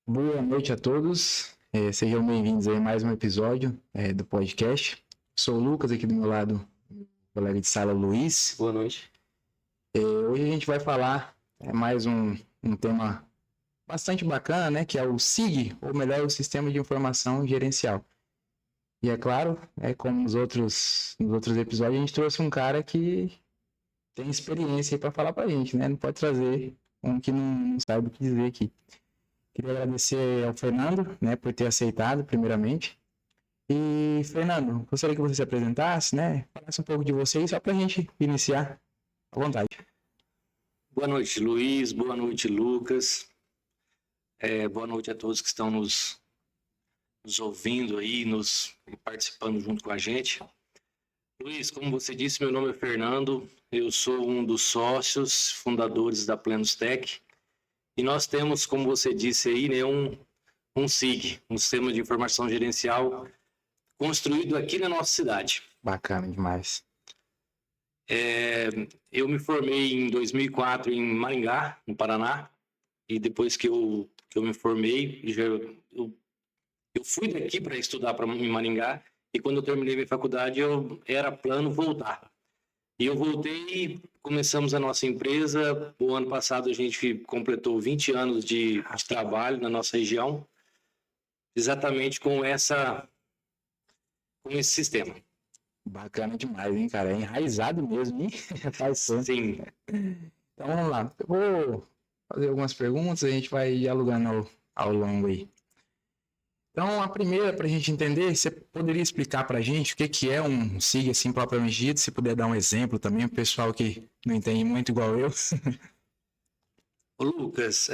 Boa noite a todos, sejam bem-vindos a mais um episódio do podcast. Sou o Lucas, aqui do meu lado, colega de sala Luiz. Boa noite. Hoje a gente vai falar mais um tema bastante bacana, né, que é o SIG, ou melhor, o Sistema de Informação Gerencial. E é claro, como nos outros episódios, a gente trouxe um cara que tem experiência para falar para a gente, né? Não pode trazer um que não sabe o que dizer aqui. Queria agradecer ao Fernando, né, por ter aceitado, primeiramente. E, Fernando, gostaria que você se apresentasse, né? Falasse um pouco de você, só para a gente iniciar. À vontade. Boa noite, Luiz. Boa noite, Lucas. Boa noite a todos que estão nos ouvindo aí, participando junto com a gente. Luiz, como você disse, meu nome é Fernando. Eu sou um dos sócios fundadores da Plenos Tech. E nós temos, como você disse aí, né, um SIG, um Sistema de Informação Gerencial, construído aqui na nossa cidade. Bacana demais. Eu me formei em 2004 em Maringá, no Paraná, e depois que eu me formei, eu fui daqui para estudar em Maringá, e quando eu terminei minha faculdade, era plano voltar. E eu voltei e começamos a nossa empresa. O ano passado a gente completou 20 anos de trabalho na nossa região, exatamente com esse sistema. Bacana demais, hein, cara? É enraizado mesmo, hein? Faz tempo. Sim. Então vamos lá. Eu vou fazer algumas perguntas, a gente vai dialogando ao longo aí. Então, a primeira, para a gente entender, você poderia explicar para a gente o que é um SIG, assim, propriamente dito? Se puder dar um exemplo também, para o pessoal que não entende muito igual eu. Lucas,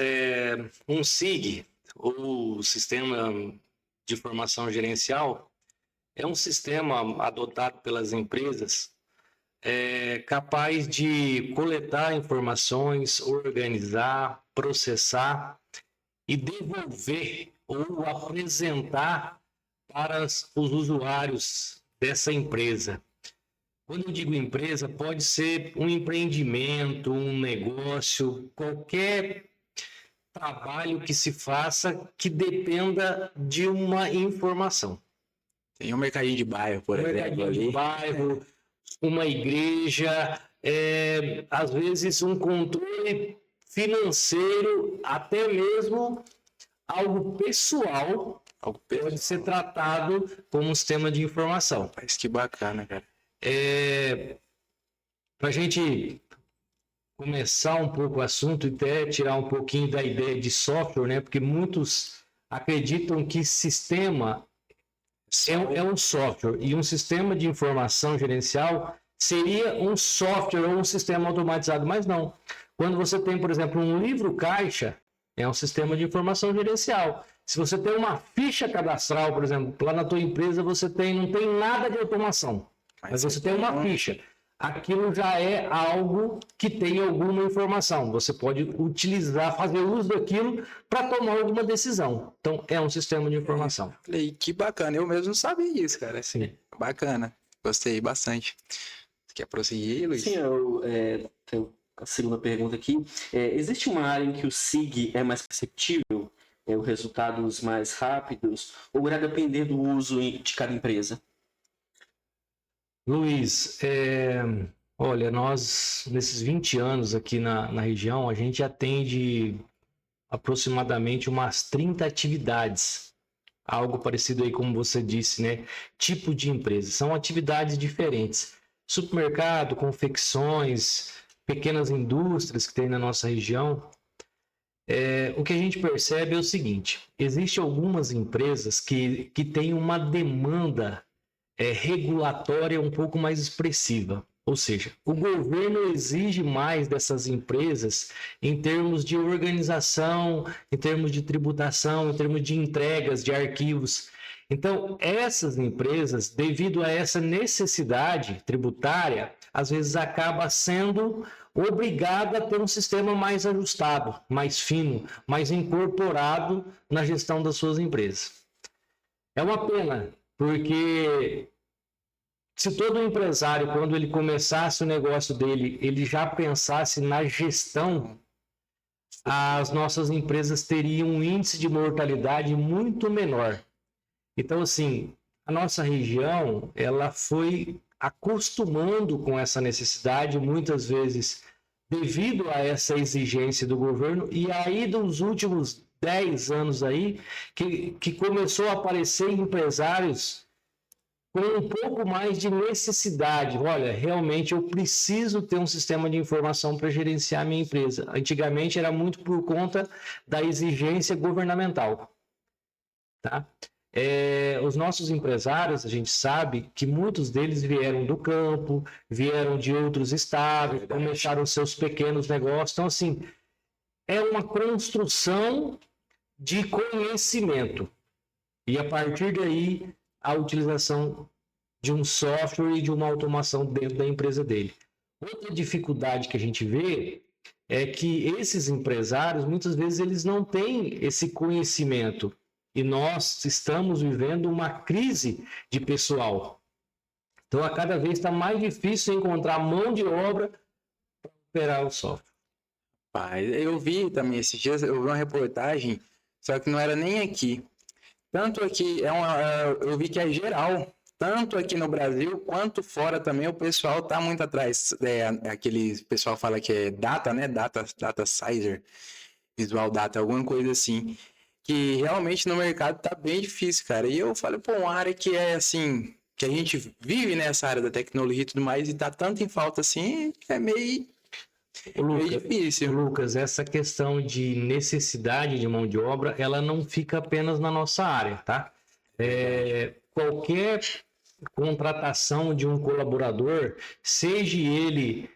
um SIG, ou Sistema de Informação Gerencial, é um sistema adotado pelas empresas capaz de coletar informações, organizar, processar e devolver ou apresentar para os usuários dessa empresa. Quando eu digo empresa, pode ser um empreendimento, um negócio, qualquer trabalho que se faça que dependa de uma informação. Tem um mercadinho de bairro, por exemplo. Mercadinho de bairro, uma igreja, às vezes um controle financeiro, até mesmo algo pessoal pode ser tratado como um sistema de informação. Mas que bacana, cara. Para a gente começar um pouco o assunto e até tirar um pouquinho da ideia de software, né? Porque muitos acreditam que sistema é um software e um sistema de informação gerencial seria um software ou um sistema automatizado, mas não. Quando você tem, por exemplo, um livro caixa, é um sistema de informação gerencial. Se você tem uma ficha cadastral, por exemplo, lá na tua empresa não tem nada de automação, mas você tem uma ficha. Aquilo já é algo que tem alguma informação. Você pode utilizar, fazer uso daquilo para tomar alguma decisão. Então, é um sistema de informação. Falei, que bacana. Eu mesmo não sabia disso, cara. Assim, bacana. Gostei bastante. Você quer prosseguir, Luiz? Sim, eu tenho a segunda pergunta aqui. Existe uma área em que o SIG é mais perceptível? Os resultados mais rápidos? Ou irá depender do uso de cada empresa? Luiz, olha, nós, nesses 20 anos aqui na região, a gente atende aproximadamente umas 30 atividades. Algo parecido aí, como você disse, né? Tipo de empresa. São atividades diferentes. Supermercado, confecções, pequenas indústrias que tem na nossa região. O que a gente percebe é o seguinte: existem algumas empresas que têm uma demanda regulatória um pouco mais expressiva. Ou seja, o governo exige mais dessas empresas em termos de organização, em termos de tributação, em termos de entregas de arquivos. Então, essas empresas, devido a essa necessidade tributária, às vezes acaba sendo obrigada a ter um sistema mais ajustado, mais fino, mais incorporado na gestão das suas empresas. É uma pena, porque se todo empresário, quando ele começasse o negócio dele, ele já pensasse na gestão as nossas empresas teriam um índice de mortalidade muito menor. Então, assim, a nossa região, ela foi acostumando com essa necessidade, muitas vezes devido a essa exigência do governo, e aí dos últimos 10 anos aí, que começou a aparecer empresários com um pouco mais de necessidade. Olha, realmente eu preciso ter um sistema de informação para gerenciar a minha empresa. Antigamente era muito por conta da exigência governamental, tá? Os nossos empresários, a gente sabe que muitos deles vieram do campo, vieram de outros estados, começaram seus pequenos negócios. Então, assim, é uma construção de conhecimento. E a partir daí, a utilização de um software e de uma automação dentro da empresa dele. Outra dificuldade que a gente vê é que esses empresários, muitas vezes, eles não têm esse conhecimento. E nós estamos vivendo uma crise de pessoal. Então, a cada vez está mais difícil encontrar mão de obra para operar o software. Eu vi também esses dias, eu vi uma reportagem, só que não era nem aqui. Tanto aqui, eu vi que é geral, tanto aqui no Brasil quanto fora também, o pessoal tá muito atrás. Aquele pessoal fala que é data, né? Data Sizer, Visual Data, alguma coisa assim. Que realmente no mercado tá bem difícil, cara. E eu falei, pô, uma área que é assim, que a gente vive nessa área da tecnologia e tudo mais, e tá tanto em falta assim, é meio difícil. Lucas, essa questão de necessidade de mão de obra, ela não fica apenas na nossa área, tá? Qualquer contratação de um colaborador, seja ele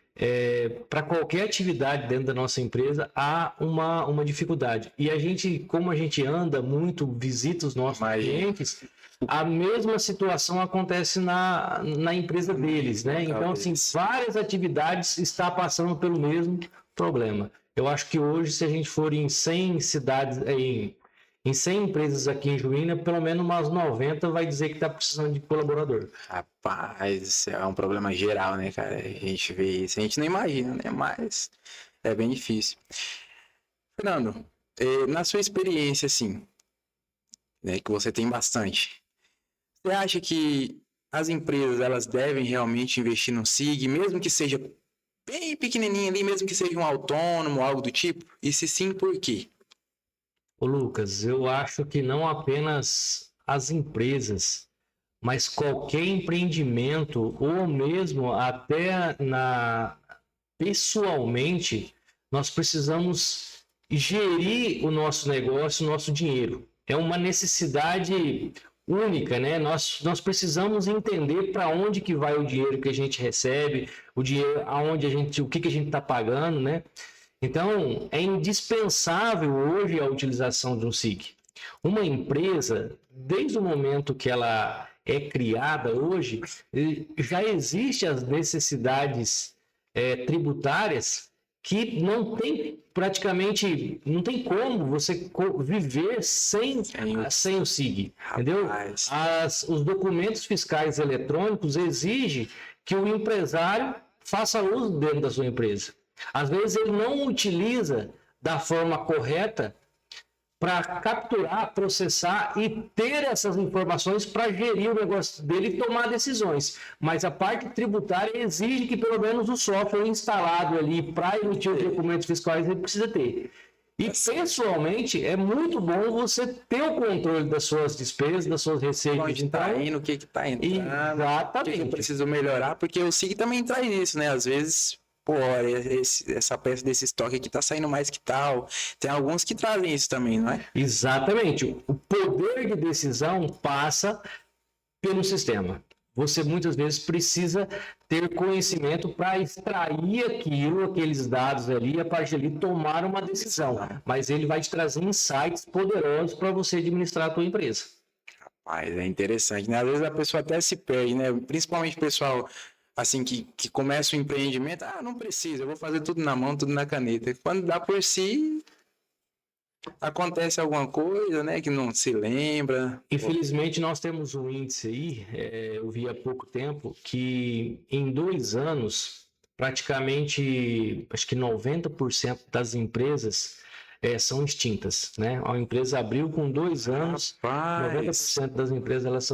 para qualquer atividade dentro da nossa empresa, há uma dificuldade. E a gente, como a gente anda muito, visita os nossos clientes, a mesma situação acontece na empresa deles, né? Então, assim, várias atividades estão passando pelo mesmo problema. Eu acho que hoje, se a gente for em 100 cidades, em 100 empresas aqui em Juína, pelo menos umas 90 vai dizer que está precisando de colaborador. Rapaz, isso é um problema geral, né, cara? A gente vê isso, a gente não imagina, né? Mas é bem difícil. Fernando, na sua experiência, assim, né, que você tem bastante, você acha que as empresas, elas devem realmente investir no SIG, mesmo que seja bem pequenininho ali, mesmo que seja um autônomo, algo do tipo? E se sim, por quê? Ô Lucas, eu acho que não apenas as empresas, mas qualquer empreendimento, ou mesmo até pessoalmente, nós precisamos gerir o nosso negócio, o nosso dinheiro. É uma necessidade única, né? Nós precisamos entender para onde que vai o dinheiro que a gente recebe, o dinheiro o que a gente está pagando, né? Então, é indispensável hoje a utilização de um SIG. Uma empresa, desde o momento que ela é criada hoje, já existem as necessidades tributárias que não tem praticamente, não tem como você viver sem o SIG, entendeu? Os documentos fiscais eletrônicos exigem que o empresário faça uso dentro da sua empresa. Às vezes ele não utiliza da forma correta para capturar, processar e ter essas informações para gerir o negócio dele e tomar decisões. Mas a parte tributária exige que pelo menos o software instalado ali para emitir os documentos fiscais ele precisa ter. E pessoalmente é muito bom você ter o controle das suas despesas, das suas receitas. Onde está indo, o que está entrando, exatamente. O que eu preciso melhorar, porque o SIG também traz isso, né? Às vezes, pô, essa peça desse estoque aqui tá saindo mais que tal. Tem alguns que trazem isso também, não é? Exatamente. O poder de decisão passa pelo sistema. Você muitas vezes precisa ter conhecimento para extrair aqueles dados ali, e a partir dali tomar uma decisão. Mas ele vai te trazer insights poderosos para você administrar a tua empresa. Rapaz, é interessante, né? Às vezes a pessoa até se perde, né? Principalmente o pessoal assim que começa o empreendimento, não precisa, eu vou fazer tudo na mão, tudo na caneta. Quando dá por si, acontece alguma coisa, né, que não se lembra. Infelizmente, nós temos um índice aí, eu vi há pouco tempo, que em 2 anos, praticamente, acho que 90% das empresas são extintas, né? A empresa abriu com 2 anos, Rapaz, 90% das empresas elas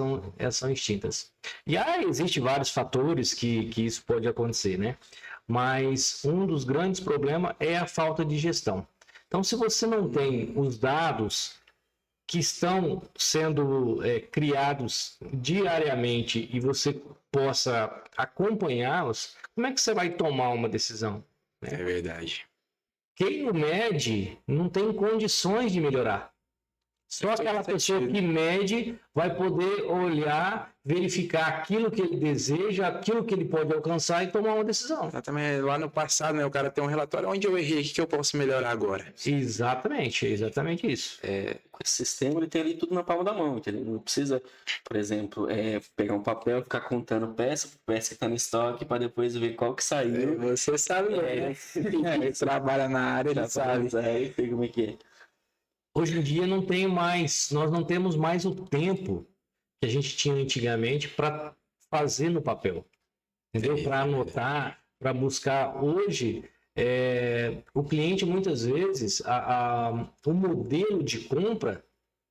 são extintas. E aí existem vários fatores que isso pode acontecer, né? Mas um dos grandes problemas é a falta de gestão. Então, se você não tem os dados que estão sendo criados diariamente e você possa acompanhá-los, como é que você vai tomar uma decisão? é verdade. Quem não mede não tem condições de melhorar. Só aquela pessoa que mede vai poder olhar, verificar aquilo que ele deseja, aquilo que ele pode alcançar e tomar uma decisão. Também lá no passado, né, o cara tem um relatório onde eu errei, o que eu posso melhorar agora? Exatamente, exatamente isso. Com esse sistema, ele tem ali tudo na palma da mão, entendeu? Não precisa, por exemplo, pegar um papel e ficar contando peça por peça que está no estoque para depois ver qual que saiu. Você sabe, né? Ele trabalha na área, ele sabe. Sei como é que é. Hoje em dia nós não temos mais o tempo que a gente tinha antigamente para fazer no papel, entendeu? Para anotar, para buscar. Hoje, o cliente muitas vezes, o modelo de compra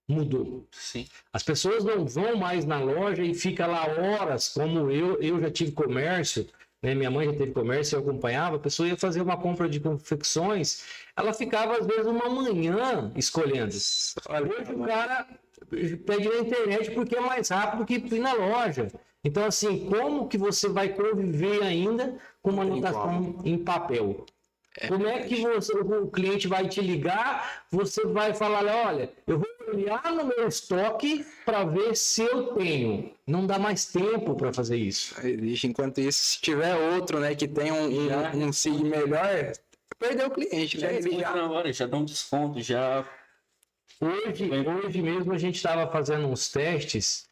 mudou. Sim. As pessoas não vão mais na loja e ficam lá horas, como eu já tive comércio, né? Minha mãe já teve comércio, eu acompanhava, a pessoa ia fazer uma compra de confecções, ela ficava às vezes uma manhã escolhendo. Hoje o cara pede na internet porque é mais rápido que ir na loja. Então, assim, como que você vai conviver ainda com uma anotação em papel? Como é que o cliente vai te ligar, você vai falar, olha, eu vou olhar no meu estoque para ver se eu tenho. Não dá mais tempo para fazer isso. Enquanto isso, se tiver outro, né, que tem um SIG melhor, perdeu o cliente, né? Ele já... Na hora, já dá um desconto, já... Hoje mesmo a gente estava fazendo uns testes,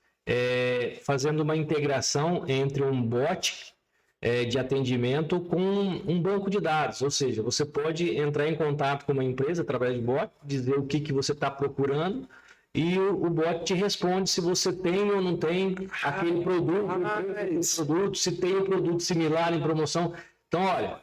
fazendo uma integração entre um bot de atendimento com um banco de dados, ou seja, você pode entrar em contato com uma empresa através de bot, dizer o que você está procurando e o bot te responde se você tem ou não tem aquele produto, se tem um produto similar em promoção. Então, olha,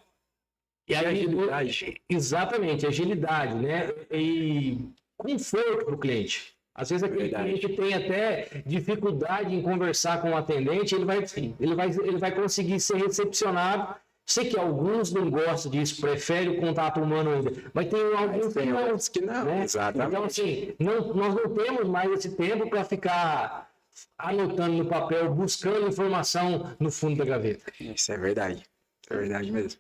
e aí, agilidade. Exatamente, agilidade, né? E conforto para o cliente. Às vezes aquele cliente tem até dificuldade em conversar com o atendente, ele vai conseguir ser recepcionado. Sei que alguns não gostam disso, preferem o contato humano ainda, mas tem alguns que não. Né? Exatamente. Então, assim, nós não temos mais esse tempo para ficar anotando no papel, buscando informação no fundo da gaveta. Isso é verdade mesmo.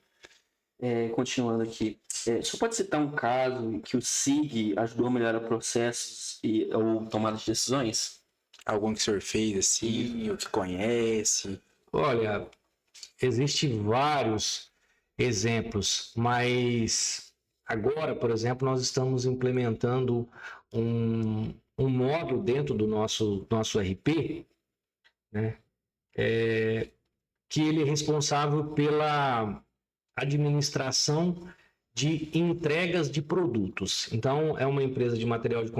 Continuando aqui, você pode citar um caso em que o SIG ajudou a melhorar processos ou tomada de decisões? Algum que o senhor fez assim, ou que conhece? Olha, existem vários exemplos, mas agora, por exemplo, nós estamos implementando um módulo dentro do nosso RP, né? Que ele é responsável pela administração de entregas de produtos. Então, é uma empresa de materiais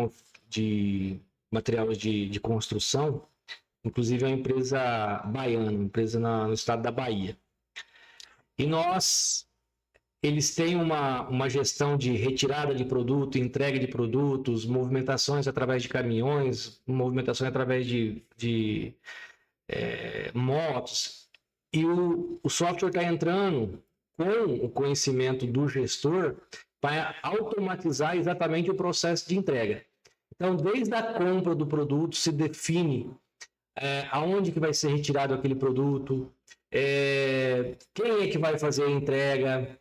de construção, inclusive é uma empresa baiana, uma empresa no estado da Bahia. E eles têm uma gestão de retirada de produto, entrega de produtos, movimentações através de caminhões, movimentações através de motos. E o software está entrando com o conhecimento do gestor para automatizar exatamente o processo de entrega. Então, desde a compra do produto, se define aonde que vai ser retirado aquele produto, quem é que vai fazer a entrega,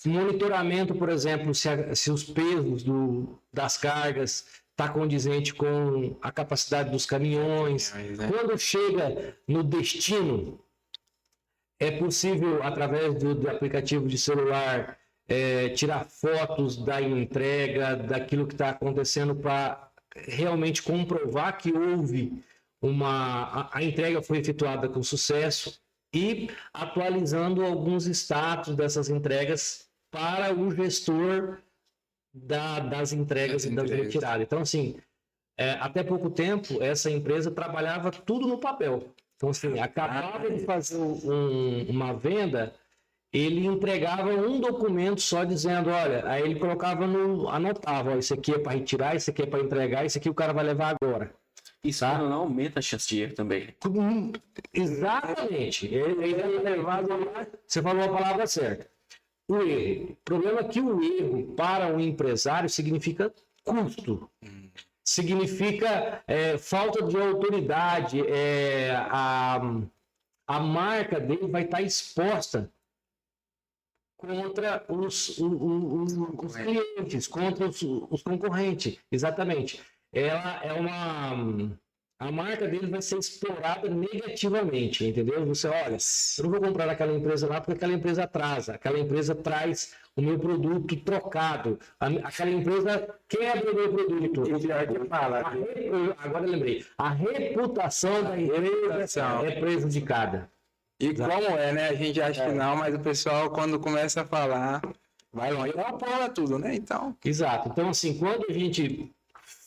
monitoramento, por exemplo, se os pesos das cargas está condizente com a capacidade dos caminhões. Quando chega no destino, é possível, através do aplicativo de celular, tirar fotos da entrega, daquilo que está acontecendo, para realmente comprovar que houve a entrega foi efetuada com sucesso e atualizando alguns status dessas entregas para o gestor das entregas e das retiradas. Então, assim, até pouco tempo, essa empresa trabalhava tudo no papel. Então, assim, acabava de fazer uma venda, ele entregava um documento só dizendo, olha, aí ele colocava anotava, ó, isso aqui é para retirar, isso aqui é para entregar, isso aqui o cara vai levar agora. Isso Tá? não aumenta a chance de erro também. Exatamente. Ele é levado lá, você falou a palavra certa. O erro. O problema é que o erro para o empresário significa custo. Significa falta de autoridade. A marca dele vai estar exposta contra os clientes, contra os concorrentes. Exatamente. A marca dele vai ser explorada negativamente, entendeu? Você, olha, eu não vou comprar naquela empresa lá porque aquela empresa atrasa, aquela empresa traz o meu produto trocado, aquela empresa quebra o meu produto. Agora eu lembrei, a reputação da empresa é prejudicada. E como é, né? A gente acha que não, mas o pessoal, quando começa a falar, vai longe, apoia tudo, né? Então. Exato. Então, assim, quando a gente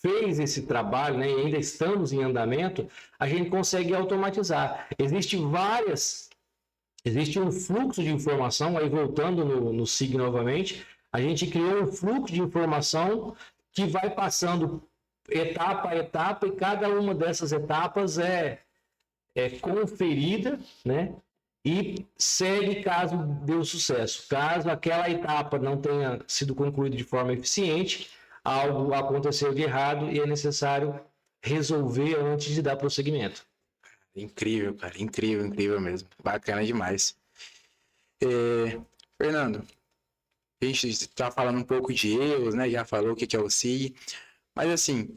fez esse trabalho, né, e ainda estamos em andamento, a gente consegue automatizar. Existe um fluxo de informação, aí voltando no SIG novamente, a gente criou um fluxo de informação que vai passando etapa a etapa, e cada uma dessas etapas é conferida, né? E segue caso deu sucesso. Caso aquela etapa não tenha sido concluída de forma eficiente, algo aconteceu de errado e é necessário resolver antes de dar prosseguimento. Incrível, cara. Incrível, incrível mesmo. Bacana demais. Fernando, a gente está falando um pouco de erros, né? Já falou o que é o SIG. Mas assim,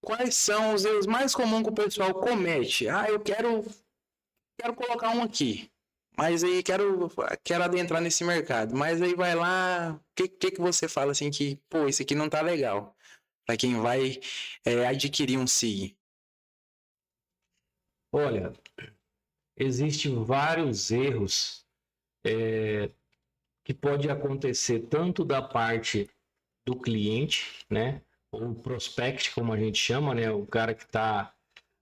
quais são os erros mais comuns que o pessoal comete? Eu quero colocar um aqui. Mas aí quero adentrar nesse mercado. Mas aí vai lá, o que você fala assim que, pô, isso aqui não tá legal para quem vai adquirir um SIG? Olha, existem vários erros que pode acontecer tanto da parte do cliente, né, ou prospect, como a gente chama, né, o cara que está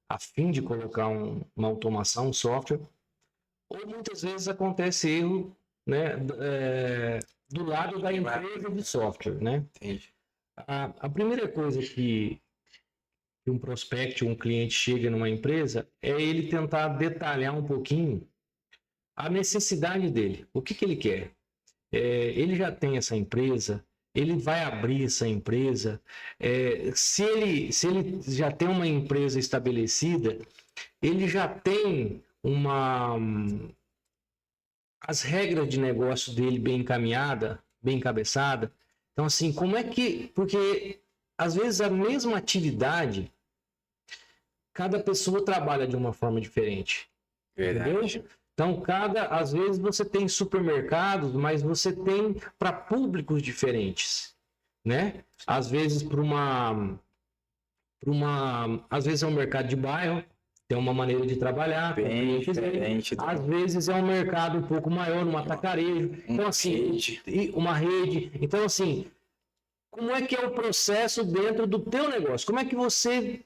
a fim de colocar uma automação, um software. Ou muitas vezes acontece erro, né, do lado da empresa de software, né? Entendi. A primeira coisa que um prospect, um cliente chega numa empresa é ele tentar detalhar um pouquinho a necessidade dele. O que ele quer? Ele já tem essa empresa, ele vai abrir essa empresa. Se ele já tem uma empresa estabelecida, ele já tem as regras de negócio dele bem encaminhada, bem encabeçada. Então, assim, como é que... Porque, às vezes, a mesma atividade, cada pessoa trabalha de uma forma diferente. Verdade. Entendeu? Então, às vezes, você tem supermercados, mas você tem para públicos diferentes, né? Às vezes, às vezes é um mercado de bairro, tem uma maneira de trabalhar bem diferente. Às vezes é um mercado um pouco maior, um atacarejo. Então, assim, uma rede. Então, assim, como é que é o processo dentro do teu negócio? Como é que você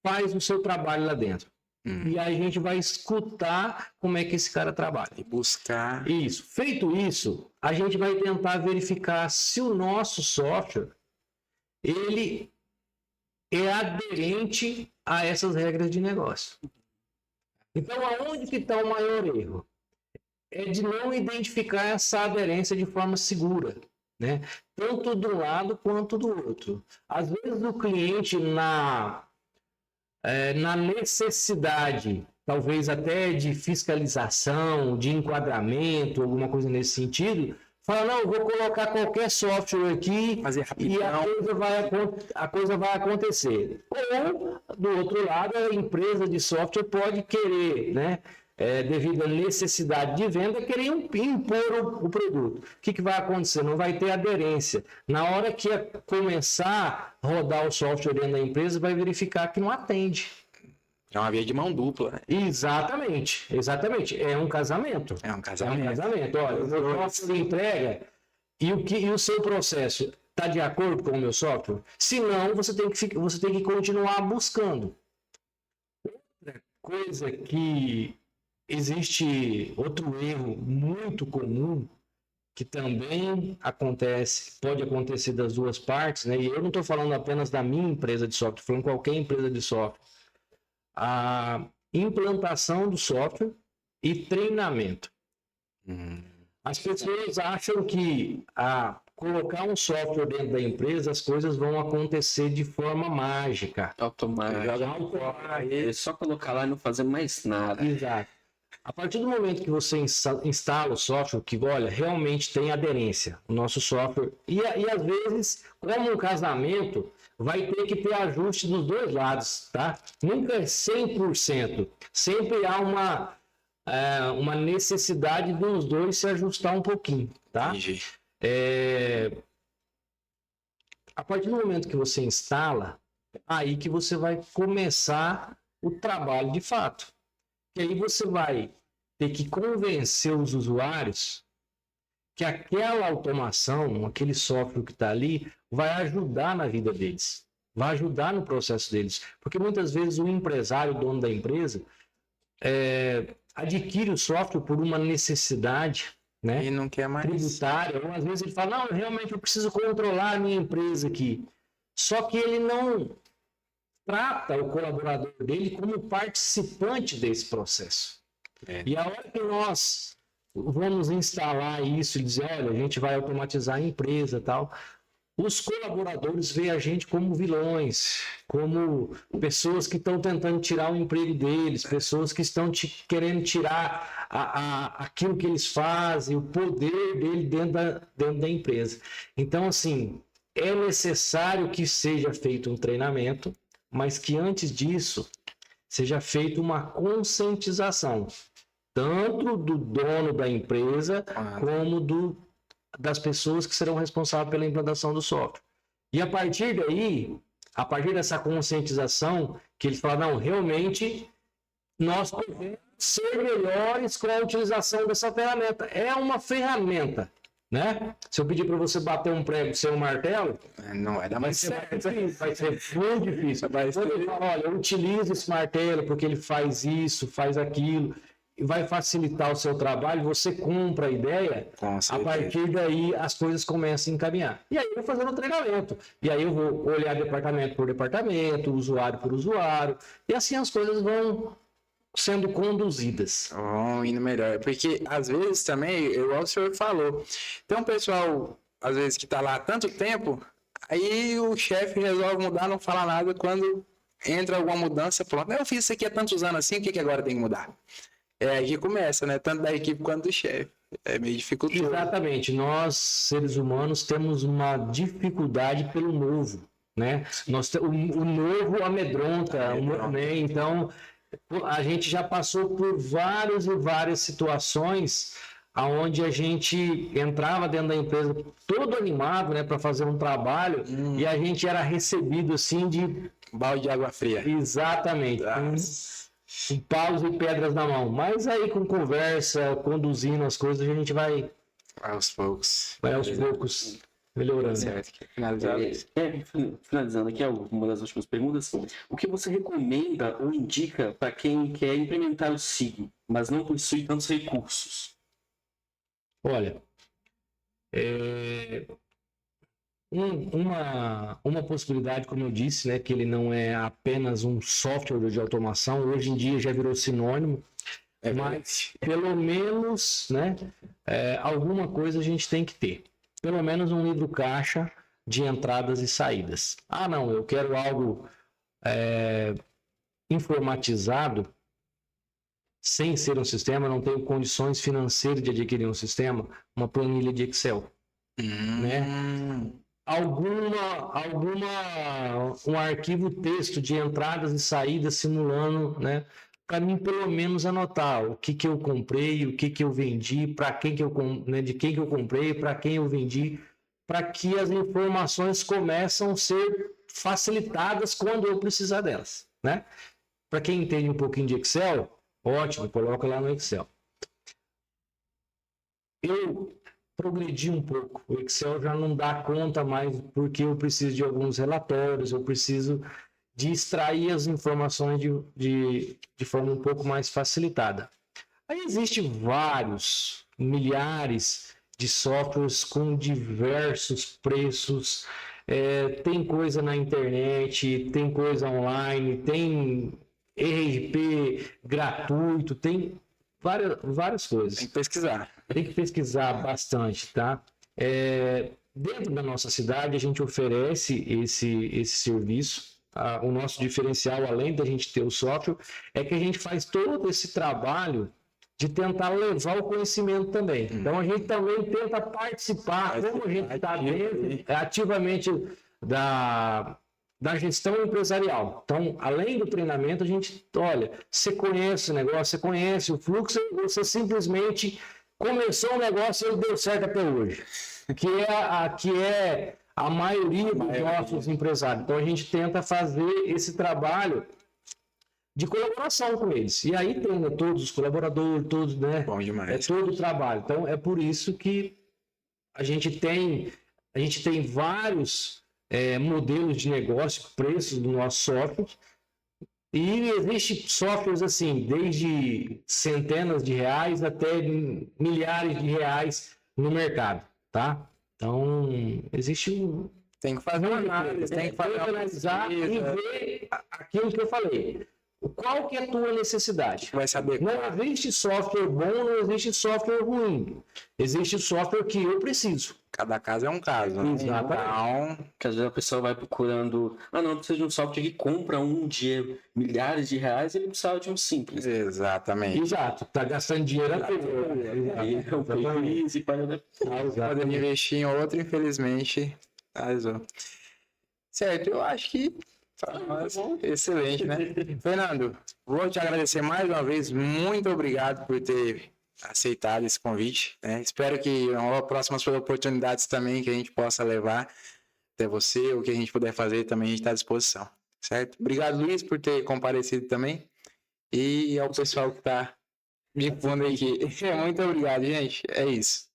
faz o seu trabalho lá dentro? E aí a gente vai escutar como é que esse cara trabalha. E buscar. Isso. Feito isso, a gente vai tentar verificar se o nosso software ele é aderente a essas regras de negócio. Então, aonde que está o maior erro? É de não identificar essa aderência de forma segura, né? Tanto de um lado quanto do outro. Às vezes o cliente, na necessidade, talvez até de fiscalização, de enquadramento, alguma coisa nesse sentido, fala, não, eu vou colocar qualquer software aqui e a coisa vai acontecer. Ou, do outro lado, a empresa de software pode querer, né, devido à necessidade de venda, querer impor o produto. O que vai acontecer? Não vai ter aderência. Na hora que começar a rodar o software dentro da empresa, vai verificar que não atende. É uma via de mão dupla, né? Exatamente. É um casamento. É um casamento. Olha, o meu software entrega e o seu processo está de acordo com o meu software? Se não, você tem que continuar buscando. Outra coisa que existe outro erro muito comum que também acontece, pode acontecer das duas partes, né? E eu não estou falando apenas da minha empresa de software, estou falando qualquer empresa de software. A implantação do software e treinamento. As pessoas acham que colocar um software dentro da empresa, as coisas vão acontecer de forma mágica. Automático. É só colocar lá e não fazer mais nada. Exato. A partir do momento que você instala o software, que olha, realmente tem aderência, o nosso software, e às vezes, como um casamento, vai ter que ter ajuste dos dois lados, tá? Nunca é 100%. Sempre há uma necessidade dos dois se ajustar um pouquinho, tá? Entendi. A partir do momento que você instala, aí que você vai começar o trabalho de fato. E aí você vai ter que convencer os usuários que aquela automação, aquele software que está ali, vai ajudar na vida deles, vai ajudar no processo deles. Porque muitas vezes o empresário, o dono da empresa, adquire o software por uma necessidade, né, E não quer mais. tributária, ou às vezes ele fala, não, realmente eu preciso controlar a minha empresa aqui. Só que ele não trata o colaborador dele como participante desse processo. E a hora que nós vamos instalar isso e dizer, olha, a gente vai automatizar a empresa e tal, os colaboradores veem a gente como vilões, como pessoas que estão tentando tirar o emprego deles, pessoas que estão querendo tirar aquilo que eles fazem, o poder dele dentro da empresa. Então, assim, é necessário que seja feito um treinamento, mas que antes disso seja feita uma conscientização, tanto do dono da empresa como das pessoas que serão responsáveis pela implantação do software. E a partir daí, a partir dessa conscientização, que eles falam, não, realmente nós podemos ser melhores com a utilização dessa ferramenta. É uma ferramenta, né? Se eu pedir para você bater um prego sem um martelo, Não vai dar mais certo. vai ser muito difícil. Quando eu falo, olha, eu utilizo esse martelo porque ele faz isso, faz aquilo, e vai facilitar o seu trabalho, você compra a ideia, a partir daí as coisas começam a encaminhar. E aí eu vou fazendo o treinamento. E aí eu vou olhar departamento por departamento, usuário por usuário, e assim as coisas vão sendo conduzidas. Vão indo melhor. Porque às vezes também, igual o senhor falou, tem um pessoal, às vezes, que tá lá há tanto tempo, aí o chefe resolve mudar, não fala nada, quando entra alguma mudança, pronto. Eu fiz isso aqui há tantos anos assim, o que agora tem que mudar? É aí que começa, né? Tanto da equipe quanto do chefe. É meio dificultoso. Exatamente. Nós, seres humanos, temos uma dificuldade pelo novo, né? O novo amedronta, né? Então, a gente já passou por várias e várias situações onde a gente entrava dentro da empresa todo animado, né, para fazer um trabalho, e a gente era recebido assim de balde de água fria. Exatamente. Com paus e pedras na mão. Mas aí com conversa, conduzindo as coisas, a gente vai aos poucos. Vai aos poucos melhorando. Certo. Finalizando aqui, uma das últimas perguntas. O que você recomenda ou indica para quem quer implementar o SIG, mas não possui tantos recursos? Olha, uma possibilidade, como eu disse, né, que ele não é apenas um software de automação, hoje em dia já virou sinônimo, mas pelo menos, né, alguma coisa a gente tem que ter. Pelo menos um livro caixa de entradas e saídas. Ah, não, eu quero algo informatizado, sem ser um sistema, não tenho condições financeiras de adquirir um sistema, uma planilha de Excel. Né? Um arquivo texto de entradas e saídas simulando, né? Para mim, pelo menos, anotar o que eu comprei, o que eu vendi, para quem que eu, né, de quem que eu comprei, para quem eu vendi, para que as informações começam a ser facilitadas quando eu precisar delas, né? Para quem entende um pouquinho de Excel, ótimo, coloca lá no Excel. Eu progredi um pouco. O Excel já não dá conta mais porque eu preciso de alguns relatórios, eu preciso de extrair as informações de forma um pouco mais facilitada. Aí existem vários, milhares de softwares com diversos preços, tem coisa na internet, tem coisa online, tem ERP gratuito, tem várias coisas. Tem que pesquisar. Tem que pesquisar bastante, tá? Dentro da nossa cidade, a gente oferece esse serviço. O nosso diferencial, além da gente ter o software, é que a gente faz todo esse trabalho de tentar levar o conhecimento também. Então, a gente também tenta participar, como a gente está dentro, ativamente da gestão empresarial. Então, além do treinamento, a gente, olha, você conhece o negócio, você conhece o fluxo, você simplesmente começou o negócio e ele deu certo até hoje. Que é a maioria dos nossos empresários. Então, a gente tenta fazer esse trabalho de colaboração com eles. E aí tem, né, todos os colaboradores, todos, né? Bom demais. É todo o trabalho. Então, é por isso que a gente tem vários modelos de negócio, preços do nosso software. E existe softwares assim, desde centenas de reais até milhares de reais no mercado, tá? Então, existe Tem que fazer uma análise, tem que fazer analisar e ver aquilo que eu falei. Qual que é a tua necessidade? Vai saber. Não existe software bom, não existe software ruim. Existe software que eu preciso. Cada caso é um caso. Né? Exatamente. Então, Que às vezes a pessoa vai procurando, não, precisa de um software que compra de milhares de reais, ele precisa de um simples. exatamente. Exato. Tá gastando dinheiro à toa. Aí é um prejuízo e para Podendo investir em outro, infelizmente. Certo, eu acho que excelente, né? Fernando, vou te agradecer mais uma vez. Muito obrigado por ter aceitado esse convite, né? Espero que em próximas oportunidades também que a gente possa levar até você, o que a gente puder fazer também a gente está à disposição, certo? Obrigado, Luiz, por ter comparecido também e ao pessoal que está me pondo aqui. Muito obrigado, gente. É isso.